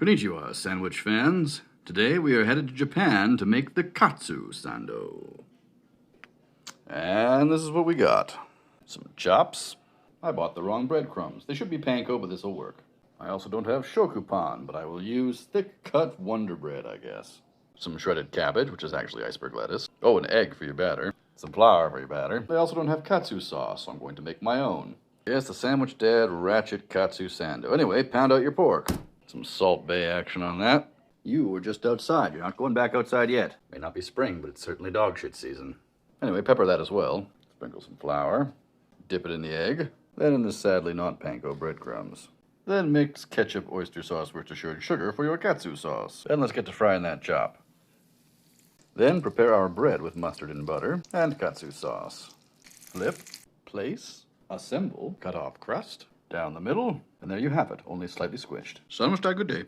Konnichiwa, sandwich fans. Today we are headed to Japan to make the Katsu Sando. And this is what we got. Some chops. I bought the wrong breadcrumbs. They should be panko, but this will work. I also don't have shokupan, but I will use thick-cut Wonder Bread, I guess. Some shredded cabbage, which is actually iceberg lettuce. Oh, an egg for your batter. Some flour for your batter. I also don't have katsu sauce, so I'm going to make my own. Yes, the Sandwich Dad Ratchet Katsu Sando. Anyway, pound out your pork. Some Salt Bay action on that. You were just outside. You're not going back outside yet. May not be spring, but it's certainly dog shit season. Anyway, pepper that as well. Sprinkle some flour. Dip it in the egg. Then in the sadly not panko breadcrumbs. Then mix ketchup, oyster sauce, Worcestershire sugar for your katsu sauce. And let's get to frying that chop. Then prepare our bread with mustard and butter and katsu sauce. Flip, place, assemble, cut off crust, down the middle, and there you have it, only slightly squished. Sandwich, good day.